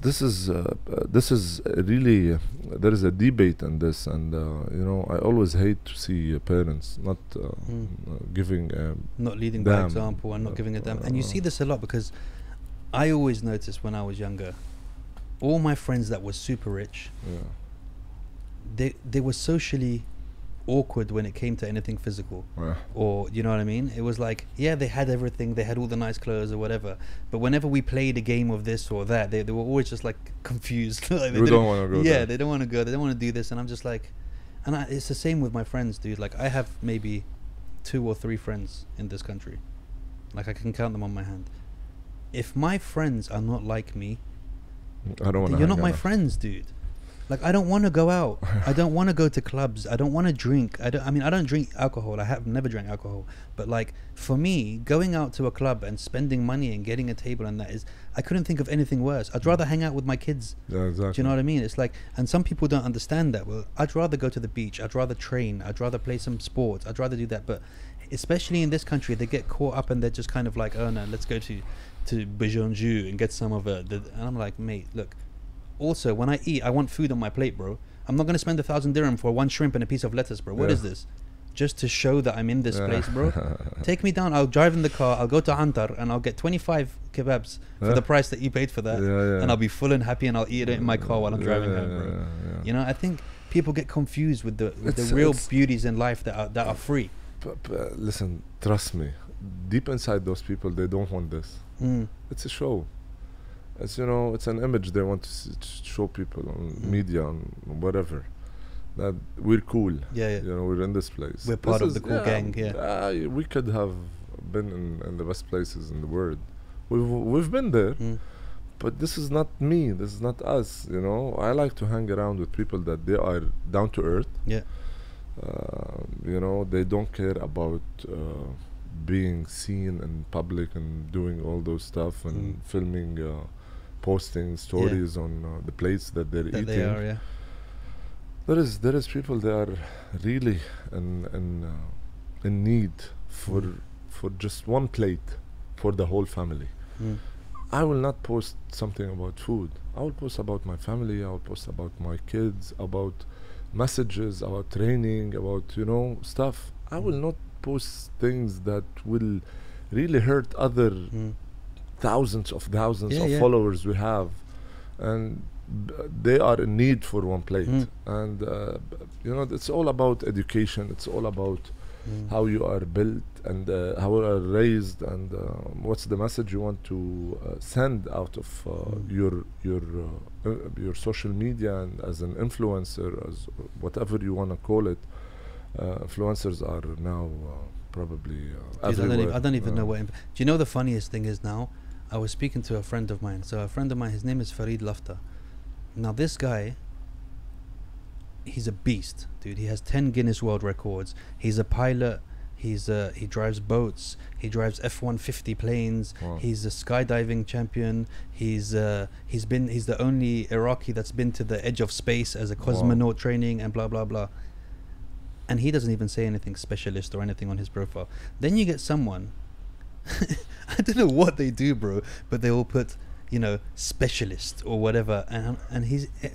really, there is a debate in this, and I always hate to see parents not giving not leading by example and not giving a damn. And you see this a lot, because I always noticed when I was younger, all my friends that were super rich, they were socially awkward when it came to anything physical, or you know what I mean. It was like, they had everything, they had all the nice clothes or whatever, but whenever we played a game of this or that, they were always just like confused. Like they don't want to go there. They don't want to go, they don't want to do this. And I'm just like, it's the same with my friends, dude. Like I have maybe 2 or 3 friends in this country, like I can count them on my hand. If my friends are not like me, I don't want to. You're not my friends, dude. Like I don't want to go out. I don't want to go to clubs. I don't want to drink. I don't drink alcohol. I have never drank alcohol. But like for me, going out to a club and spending money and getting a table and that is, I couldn't think of anything worse. I'd rather hang out with my kids. Yeah, exactly. Do you know what I mean? It's like, and some people don't understand that. Well, I'd rather go to the beach. I'd rather train. I'd rather play some sports. I'd rather do that. But especially in this country, they get caught up and they're just kind of like, oh no, let's go to Bijonju and get some of it. And I'm like, mate, look. Also, when I eat, I want food on my plate, bro. I'm not gonna spend 1,000 dirham for one shrimp and a piece of lettuce, bro. What is this? Just to show that I'm in this place, bro. Take me down. I'll drive in the car. I'll go to Antar and I'll get 25 kebabs for the price that you paid for that, and I'll be full and happy, and I'll eat it in my car while I'm driving home, bro. You know, I think people get confused with the real beauties in life that are free. But listen, trust me. Deep inside those people, they don't want this. It's a show. It's, you know, it's an image they want to show people on media, on whatever. That we're cool. You know, we're in this place. We're part of the cool gang. We could have been in the best places in the world. We've been there, but this is not me. This is not us. You know, I like to hang around with people that they are down to earth. You know, they don't care about being seen in public and doing all those stuff and filming, posting stories on the plates that they're eating. They are, There is people that are really in need for just one plate for the whole family. I will not post something about food. I will post about my family. I will post about my kids, about messages, about training, about, you know, stuff. I will not post things that will really hurt other thousands of followers we have, and they are in need for one plate. And you know, it's all about education. It's all about how you are built and how you are raised, and what's the message you want to send out of your social media, and as an influencer, as whatever you want to call it. Influencers are now probably everywhere. I don't even know what. Do you know the funniest thing is now? I was speaking to a friend of mine. So a friend of mine, his name is Fadi El Khatib. Now this guy, he's a beast, dude. He has 10 Guinness World Records. He's a pilot. He drives boats. He drives F-150 planes. Wow. He's a skydiving champion. He's the only Iraqi that's been to the edge of space as a cosmonaut training and blah blah blah. And he doesn't even say anything specialist or anything on his profile. Then you get someone, I don't know what they do, bro, but they all put, you know, specialist or whatever. And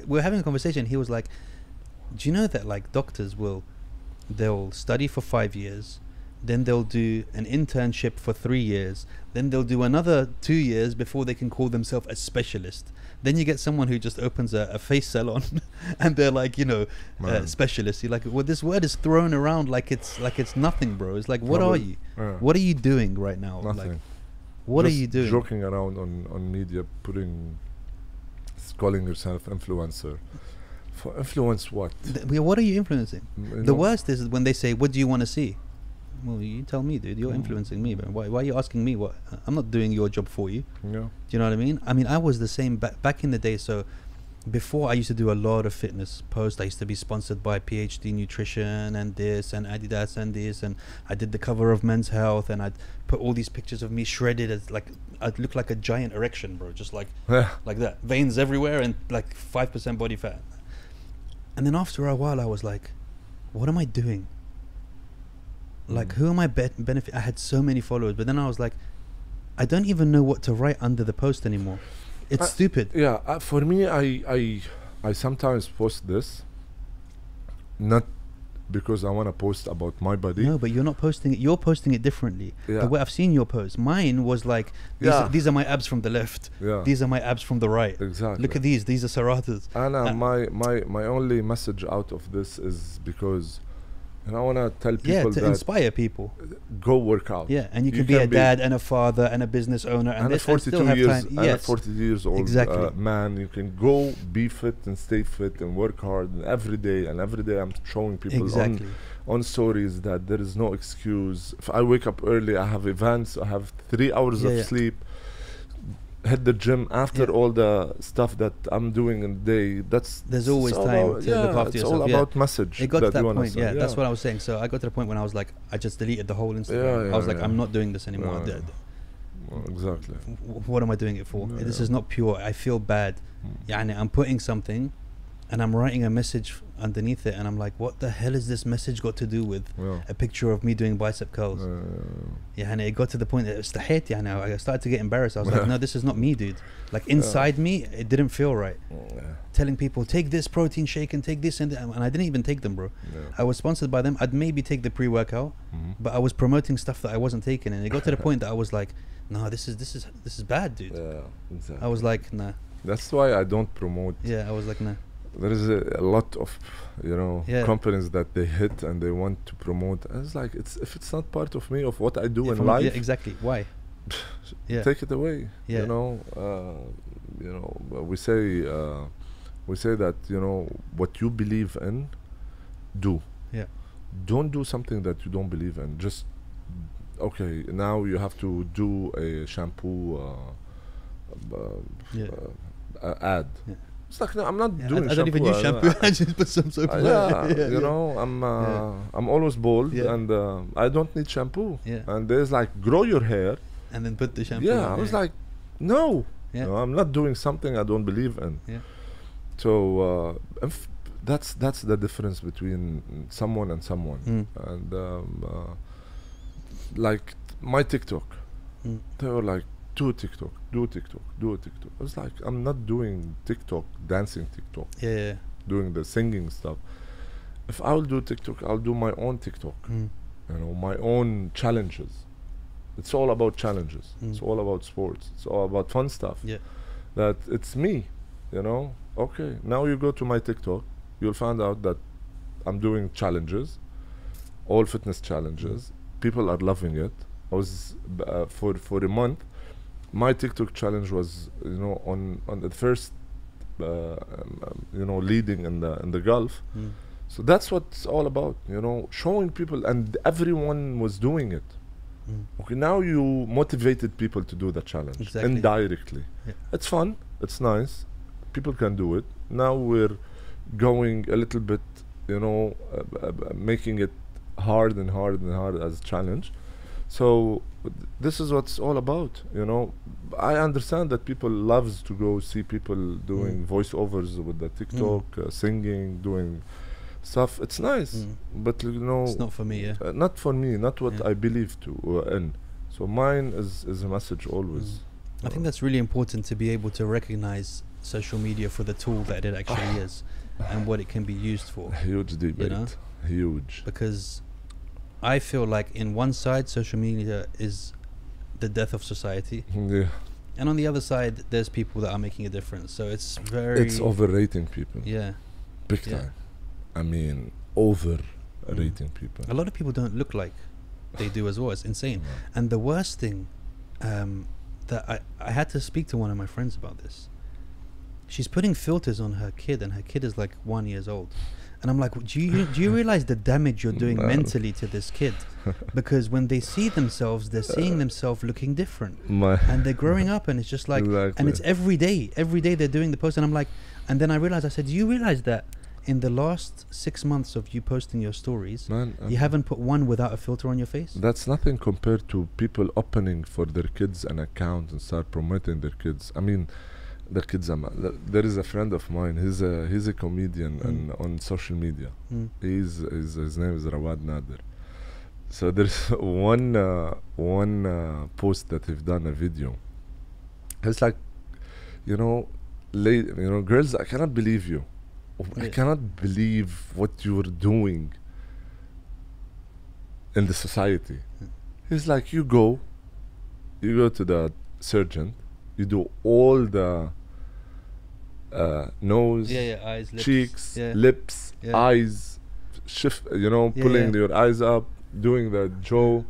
we're having a conversation. He was like, do you know that like doctors they'll study for 5 years, then they'll do an internship for 3 years, then they'll do another 2 years before they can call themselves a specialist. Then you get someone who just opens a face salon and they're like, you know, specialist. You're like, well, this word is thrown around like it's nothing, bro. It's like, what are you? What are you doing right now? Nothing. Like, what are you doing? Joking around on media, calling yourself influencer. For influence what? What are you influencing? The worst is when they say, what do you want to see? Well, you tell me, dude. You're influencing me, but why are you asking me what? I'm not doing your job for you. Yeah. Do you know what I mean? I mean, I was the same back in the day. So before, I used to do a lot of fitness posts. I used to be sponsored by PhD Nutrition and this and Adidas and this, and I did the cover of Men's Health, and I'd put all these pictures of me shredded as like I'd look like a giant erection, bro, just like like that, veins everywhere and like 5% body fat. And then after a while, I was like, what am I doing? Like, who am I benefit? I had so many followers, but then I was like, I don't even know what to write under the post anymore. It's stupid. Yeah, for me, I sometimes post this, not because I want to post about my body. No, but you're not posting it. You're posting it differently. The way I've seen your post, mine was like, these are my abs from the left. These are my abs from the right. Exactly. Look at these. These are Saratas. Anna, my only message out of this is because, and I want to tell people to inspire people. Go work out. Yeah, and you can be a dad and a father and a business owner and a 40 years old man. You can go be fit and stay fit and work hard and every day I'm showing people on stories that there is no excuse. If I wake up early, I have events, I have 3 hours of sleep, hit the gym after all the stuff that I'm doing in the day. There's always time to look after yourself. It's all about message. It got to that point. That's what I was saying. So I got to the point when I was like, I just deleted the whole Instagram. I was like, I'm not doing this anymore. Exactly. What am I doing it for? This is not pure. I feel bad. I'm putting something and I'm writing a message underneath it, and I'm like, what the hell is this message got to do with a picture of me doing bicep curls? And it got to the point that it's the hate. I started to get embarrassed. I was like, no, this is not me, dude. Like inside me, it didn't feel right. Telling people, take this protein shake and take this and I didn't even take them, bro. I was sponsored by them. I'd maybe take the pre-workout, but I was promoting stuff that I wasn't taking, and it got to the point that I was like, no, this is bad, dude. Exactly. I was like, nah. That's why I don't promote. I was like, nah. There is a lot of companies that they hit and they want to promote. And it's like, if it's not part of me, of what I do in life, exactly. Why? Take it away. You know, we say that, what you believe in, do. Don't do something that you don't believe in. Just now you have to do a shampoo ad. It's like, no, I'm not doing shampoo. I don't even use shampoo. I just put some soap. I'm always bald and I don't need shampoo. And there's like, grow your hair. And then put the shampoo on. I was like, no. No, I'm not doing something I don't believe in. So that's the difference between someone and someone. And like my TikTok, they were like, do TikTok. I was like, I'm not doing TikTok, dancing TikTok. Doing the singing stuff. If I will do TikTok, I'll do my own TikTok. My own challenges. It's all about challenges. It's all about sports. It's all about fun stuff. That it's me, Okay, now you go to my TikTok, you'll find out that I'm doing challenges, all fitness challenges. People are loving it. I was for a month. My TikTok challenge was, on the first, leading in the Gulf. So that's what it's all about, showing people, and everyone was doing it. Okay, now you motivated people to do the challenge indirectly. It's fun, it's nice, people can do it. Now we're going a little bit, making it hard and hard and hard as a challenge. So this is what's all about, I understand that people loves to go see people doing voiceovers with the TikTok, singing, doing stuff. It's nice, but it's not for me. Not for me, not what I believe in. So mine is a message always. I think that's really important, to be able to recognize social media for the tool that it actually is, and what it can be used for. Huge debate, huge. Because I feel like in one side, social media is the death of society. And on the other side, there's people that are making a difference. So it's overrating people. Big time. I mean, overrating people. A lot of people don't look like they do as well. It's insane. And the worst thing, that I had to speak to one of my friends about this. She's putting filters on her kid, and her kid is like 1 year old. And I'm like, do you realize the damage you're doing mentally to this kid? Because when they see themselves, they're seeing themselves looking different. And they're growing up, and it's just like, and it's every day they're doing the post. And I'm like, and then I realized, I said, do you realize that in the last 6 months of you posting your stories, you haven't put one without a filter on your face? That's nothing compared to people opening for their kids an account and start promoting their kids. I mean, the kids, there is a friend of mine, he's a comedian and on social media. His name is Rawad Nader. So there's one post that he've done a video. It's like, girls, I cannot believe you. I cannot believe what you're doing in the society. He's like, you go to the surgeon, you do all the nose, eyes, lips, cheeks, lips, eyes, pulling your eyes up, doing the jaw,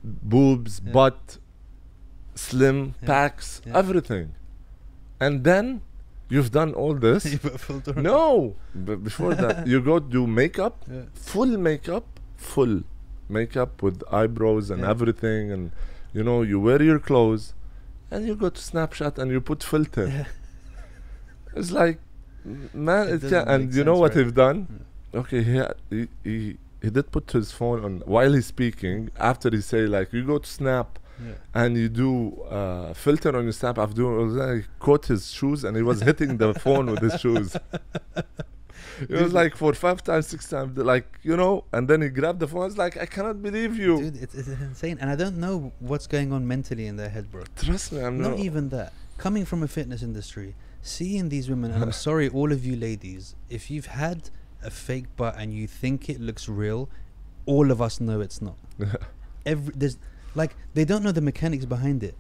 boobs, butt, slim, packs, everything. And then you've done all this. You put a filter on. No, but before that, you go do makeup, full makeup with eyebrows and everything, and you wear your clothes, and you go to Snapchat and you put filter. It's like, man, and you know what he've done? Okay, he he did put his phone on while he's speaking. After he say like, you go to Snap and you do filter on your Snap. After doing all that, he caught his shoes and he was hitting the phone with his shoes. It was like for 5 times, 6 times, like, you know, and then he grabbed the phone. I was like, I cannot believe you. Dude, it's insane. And I don't know what's going on mentally in their head, bro. Trust me, I'm not even that. Coming from a fitness industry, seeing these women, and I'm sorry, all of you ladies, if you've had a fake butt and you think it looks real, all of us know it's not. There's like, they don't know the mechanics behind it.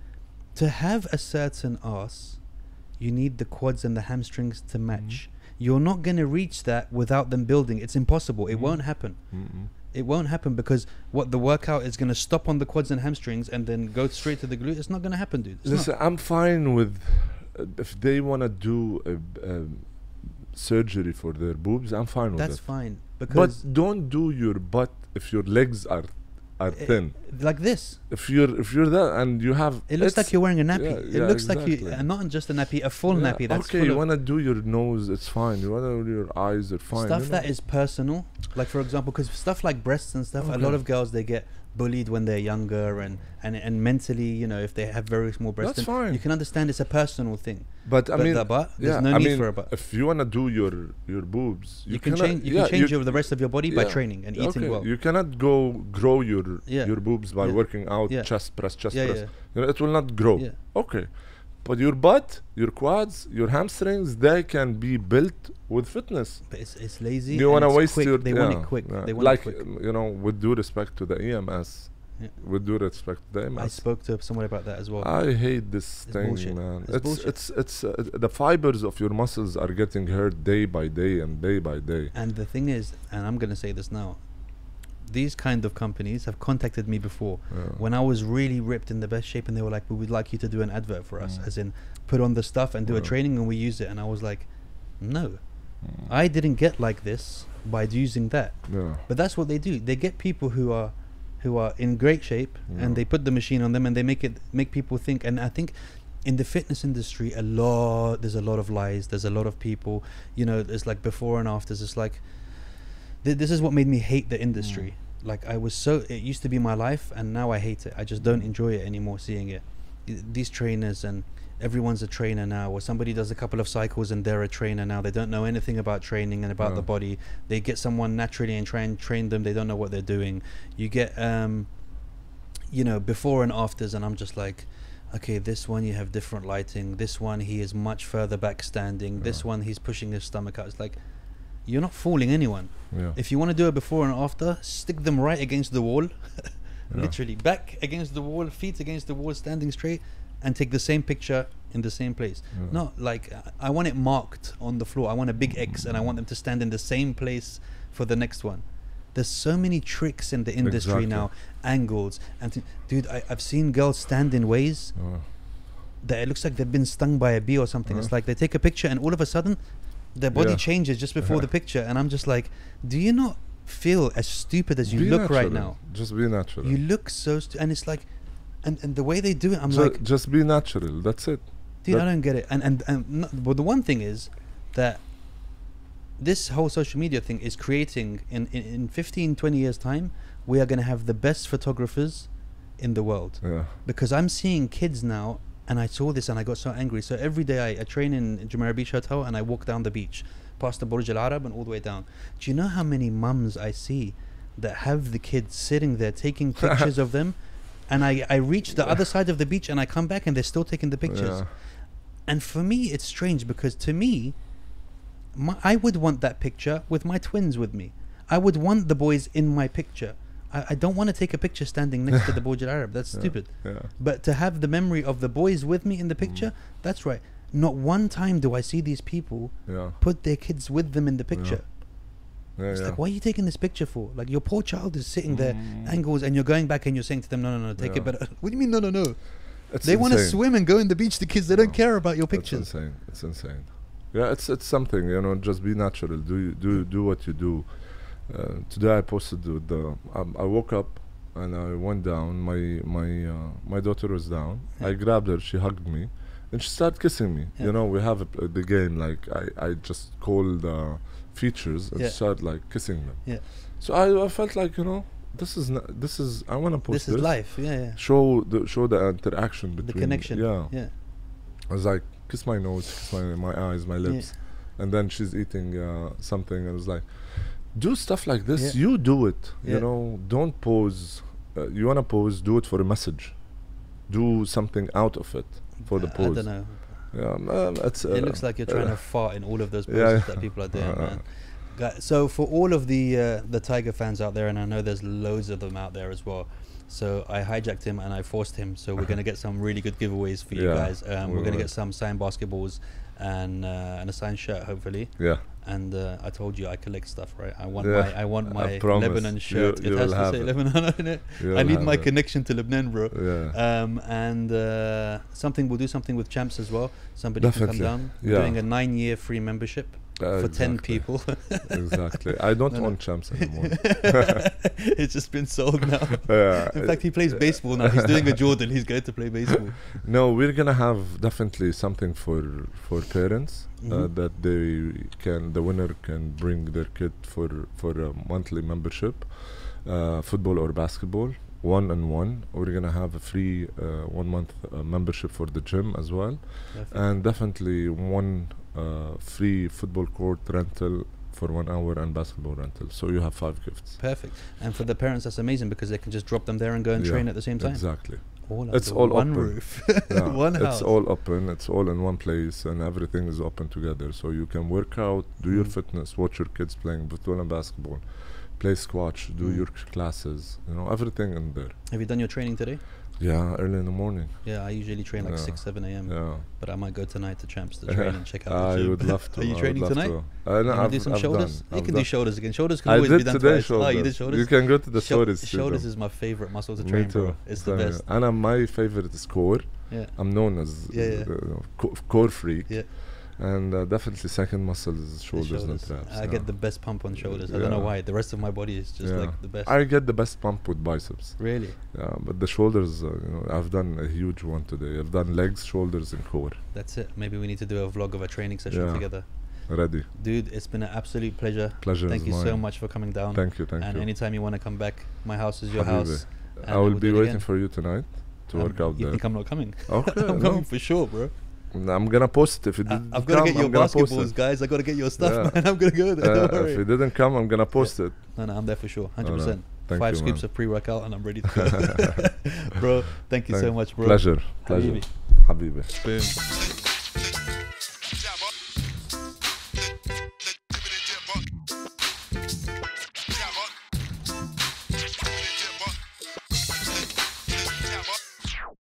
To have a certain ass, you need the quads and the hamstrings to match. You're not going to reach that without them building. It's impossible. It won't happen. It won't happen because what the workout is going to stop on the quads and hamstrings and then go straight to the glute. It's not going to happen, dude. Listen, I'm fine with if they want to do a surgery for their boobs. I'm fine with That's it. fine. Because but don't do your butt if your legs are thin. Like this. If you're that and you have, it looks like you're wearing a nappy. Yeah, it looks exactly. like you, not just a nappy, a full nappy. That's okay. You wanna do your nose, it's fine. You wanna do your eyes, it's fine. Stuff that is personal, like for example, because stuff like breasts and stuff, a lot of girls, they get bullied when they're younger and mentally, you know, if they have very small breasts. That's fine. You can understand it's a personal thing. But I mean, the butt, there's no need for a butt. If you wanna do your boobs, you can change. You can change the rest of your body by training and eating well. You cannot grow your boobs by working out, chest press. You know, it will not grow. Okay, but your butt, your quads, your hamstrings, they can be built with fitness. But it's lazy. You wanna waste quick. your? They want it quick. They want like it quick. you know, with due respect to the EMS. With due respect to the EMS. I spoke to someone about that as well. I hate this thing, bullshit. Man. It's the fibers of your muscles are getting hurt day by day and day by day. And the thing is, and I'm gonna say this now, these kind of companies have contacted me before when I was really ripped in the best shape, and they were like, we would like you to do an advert for us, as in put on the stuff and do a training and we use it. And I was like, no, I didn't get like this by using that. But that's what they do. They get people who are in great shape and they put the machine on them and they make people think. And I think in the fitness industry there's a lot of lies. There's a lot of people, you know, there's like before and afters. It's like this is what made me hate the industry. Like it used to be my life and now I hate it. I just don't enjoy it anymore, seeing it. These trainers, and everyone's a trainer now, or somebody does a couple of cycles and they're a trainer now. They don't know anything about training and about the body. They get someone naturally and try and train them. They don't know what they're doing. You get you know, before and afters, and I'm just like, okay, this one you have different lighting, this one he is much further back standing, this one he's pushing his stomach out. It's like, you're not fooling anyone. If you want to do a before and after, stick them right against the wall. Literally back against the wall, feet against the wall, standing straight, and take the same picture in the same place. Not like I want it marked on the floor. I want a big X and I want them to stand in the same place for the next one. There's so many tricks in the industry now, angles, and dude, I've seen girls stand in ways that it looks like they've been stung by a bee or something. It's like they take a picture and all of a sudden their body changes just before the picture, and I'm just like, do you not feel as stupid as you look natural. Right now? Just be natural. You look so and it's like, and the way they do it, I'm like, just be natural. That's it. Dude, I don't get it. But the one thing is that this whole social media thing is creating in 15, 20 years time, we are going to have the best photographers in the world. Because I'm seeing kids now, and I saw this and I got so angry. So every day I train in Jumeirah Beach Hotel and I walk down the beach past the Burj Al Arab and all the way down. Do you know how many mums I see that have the kids sitting there taking pictures of them? And I reach the other side of the beach and I come back and they're still taking the pictures. And for me, it's strange because to me, I would want that picture with my twins with me. I would want the boys in my picture. I don't want to take a picture standing next to the Burj Al Arab. That's stupid. But to have the memory of the boys with me in the picture, that's right. Not one time do I see these people put their kids with them in the picture. It's like, why are you taking this picture for? Like, your poor child is sitting there, angles, and you're going back and you're saying to them, no, take it better. What do you mean, no? They want to swim and go in the beach, the kids. They don't care about your pictures. It's insane. Yeah, it's something, you know, just be natural. Do what you do. Today I posted with I woke up and I went down. My daughter was down. I grabbed her. She hugged me, and she started kissing me. You know, we have the game. Like I just call the features and start like kissing them. So I felt like, this is I want to post this is life. Yeah. Show the interaction between the connection. Yeah. I was like, kiss my nose, kiss my eyes, my lips, and then she's eating something, and I was like, do stuff like this. You do it. Don't pose. You wanna pose, do it for a message. Do something out of it for the pose. I don't know. Yeah, it looks like you're trying to fart in all of those poses that people are doing, man. So for all of the Tiger fans out there, and I know there's loads of them out there as well, so I hijacked him and I forced him. So we're going to get some really good giveaways for you guys. We're going to get some signed basketballs and a signed shirt, hopefully. Yeah. And I told you I collect stuff, right? I want my Lebanon shirt. It has to say Lebanon on it. I need my connection to Lebanon, bro. And we'll do something with champs as well. Somebody can come down. We're doing a 9-year free membership for 10 people. Exactly. I don't want champs anymore. It's just been sold now. In fact, he plays baseball now. He's doing a Jordan. He's going to play baseball. No, we're gonna have definitely something for parents that the winner can bring their kid for a monthly membership, football or basketball, 1-on-1. We're gonna have a free 1 month membership for the gym as well. And definitely one free football court rental for 1 hour and basketball rental. So you have 5 gifts. Perfect. And for the parents, that's amazing because they can just drop them there and go and train at the same time. Exactly. It's all one open. Roof. One house. It's all open. It's all in one place, and everything is open together. So you can work out, do your fitness, watch your kids playing football and basketball, play squash, do your classes. Everything in there. Have you done your training today? Yeah, early in the morning. Yeah, I usually train like 6-7 a.m. Yeah. But I might go tonight to Champs to train and check out the I gym. would love to. Are you training tonight? No, do some shoulders? You can do shoulders again. Shoulders can I always did be done today twice. shoulders. Oh, you did shoulders? You can go to the shoulders. Shoulders is my favorite muscle to Me train, too. bro. It's the best. And my favorite is core. Yeah. I'm known as core freak. Yeah. And definitely second muscle is shoulders and traps. I get the best pump on shoulders. I don't know why. The rest of my body is just like the best. I get the best pump with biceps. Really? Yeah, but the shoulders, I've done a huge one today. I've done legs, shoulders, and core. That's it. Maybe we need to do a vlog of a training session together. Ready. Dude, it's been an absolute pleasure. Thank you so much for coming down. Thank you. And anytime you want to come back, my house is your house. I will be waiting for you tonight to work out there. You think I'm not coming? Okay. I'm coming for sure, bro. I'm gonna post it. If you didn't I've got to get your basketballs, guys. I got to get your stuff, man. I'm gonna go there. If you didn't come, I'm gonna post it. No, I'm there for sure, 100%. 5 scoops of pre-workout, and I'm ready to go. Bro, thank you so much, bro. Pleasure. Habibi. Boom.